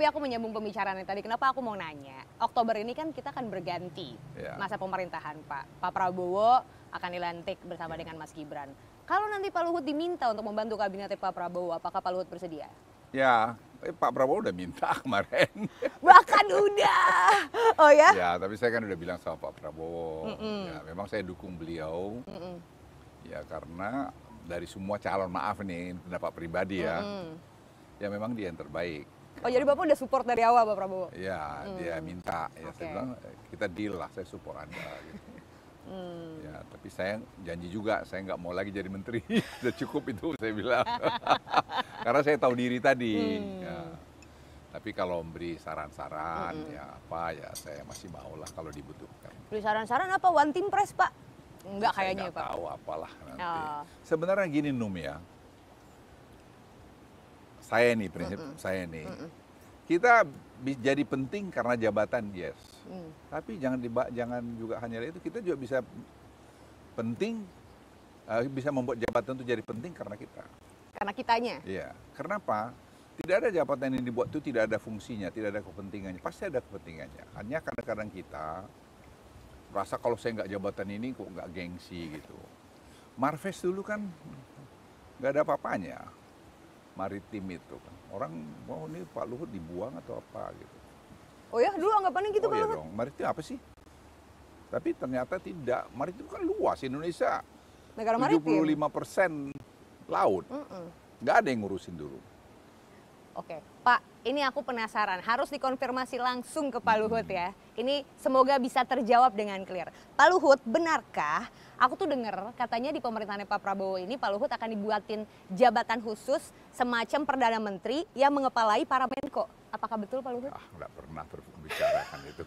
Tapi aku menyambung pembicaraannya tadi, kenapa aku mau nanya. Oktober ini kan kita akan berganti masa pemerintahan Pak. Pak Prabowo akan dilantik bersama dengan Mas Gibran. Kalau nanti Pak Luhut diminta untuk membantu kabinetnya Pak Prabowo, apakah Pak Luhut bersedia? Ya, Pak Prabowo udah minta kemarin. Bahkan udah. Oh ya? Ya, tapi saya kan udah bilang sama Pak Prabowo. Ya, memang saya dukung beliau. Ya, karena dari semua calon, maaf nih, pendapat pribadi ya. Ya memang dia yang terbaik. Oh jadi Bapak udah support dari awal Pak Prabowo? Ya, dia minta. Ya, saya bilang kita deal lah, saya support Anda. Gitu. Ya, tapi saya janji juga, saya nggak mau lagi jadi menteri. Udah cukup itu, saya bilang. Karena saya tahu diri tadi. Ya. Tapi kalau memberi saran-saran, ya apa ya saya masih mau lah kalau dibutuhkan. Beri saran-saran apa? One Team Press Pak? Enggak kayaknya saya Pak. Tahu apalah nanti. Sebenarnya gini Num ya. Saya nih prinsip saya nih. Kita jadi penting karena jabatan, yes. Tapi jangan juga hanya itu, kita juga bisa penting, bisa membuat jabatan itu jadi penting karena kita. Karena kitanya? Iya. Kenapa? Tidak ada jabatan yang dibuat itu tidak ada fungsinya, tidak ada kepentingannya. Pasti ada kepentingannya. Hanya kadang-kadang kita merasa kalau saya nggak jabatan ini kok nggak gengsi gitu. Marves dulu kan nggak ada apa-apanya. Maritim itu kan. Orang mau ini Pak Luhut dibuang atau apa gitu. Oh ya, dulu anggapannya gitu Pak Luhut? Dong. Maritim apa sih? Tapi ternyata tidak. Maritim kan luas, Indonesia. Negara maritim. 75% laut. Nggak ada yang ngurusin dulu. Oke, Pak, ini aku penasaran. Harus dikonfirmasi langsung ke Pak Luhut ya. Ini semoga bisa terjawab dengan clear. Pak Luhut, benarkah? Aku tuh dengar katanya di pemerintahan Pak Prabowo ini Pak Luhut akan dibuatin jabatan khusus semacam Perdana Menteri yang mengepalai para Menko. Apakah betul Pak Luhut? Nggak pernah berbicarakan itu.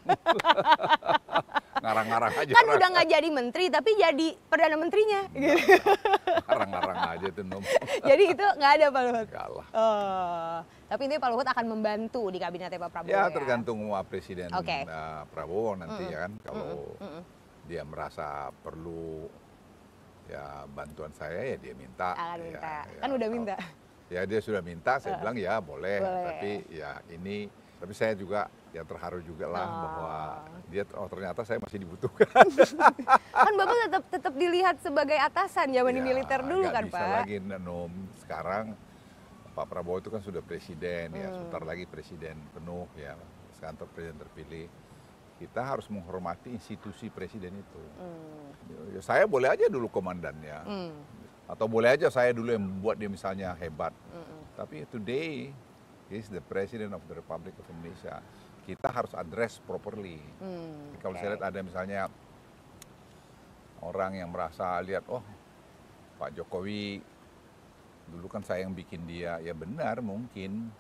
Ngarang-ngarang aja. Kan udah nggak jadi menteri, tapi jadi Perdana Menterinya. Ngarang-ngarang aja itu, Num. Jadi itu nggak ada Pak Luhut? Nggak lah. Tapi ini Pak Luhut akan membantu di kabinetnya Pak Prabowo ya? Tergantung Presiden Prabowo nanti ya kan. Kalau dia merasa perlu ya bantuan saya ya dia minta. Akan minta. Ya, kan udah minta. Ya dia sudah minta, saya bilang ya boleh. Tapi ya ini, tapi saya juga ya terharu juga lah bahwa dia ternyata saya masih dibutuhkan. Kan Bapak tetap dilihat sebagai atasan zaman di militer dulu kan Pak? Bisa lagi Num. Sekarang Pak Prabowo itu kan sudah presiden ya, sebentar lagi presiden penuh ya, kantor presiden terpilih. Kita harus menghormati institusi presiden itu. Ya, saya boleh aja dulu komandannya. Atau boleh aja saya dulu yang membuat dia misalnya hebat. Tapi today, he is the president of the Republic of Indonesia. Kita harus address properly. Kalau saya lihat ada misalnya orang yang merasa lihat, oh Pak Jokowi dulu kan saya yang bikin dia, ya benar mungkin.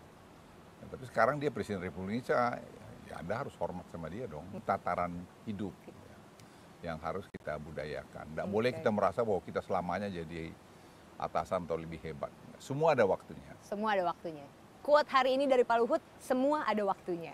Ya, tapi sekarang dia presiden Republik Indonesia, ya Anda harus hormat sama dia dong. Tataran hidup yang harus kita budayakan. Tidak boleh kita merasa bahwa kita selamanya jadi atasan atau lebih hebat. Semua ada waktunya. Semua ada waktunya. Quote hari ini dari Pak Luhut, semua ada waktunya.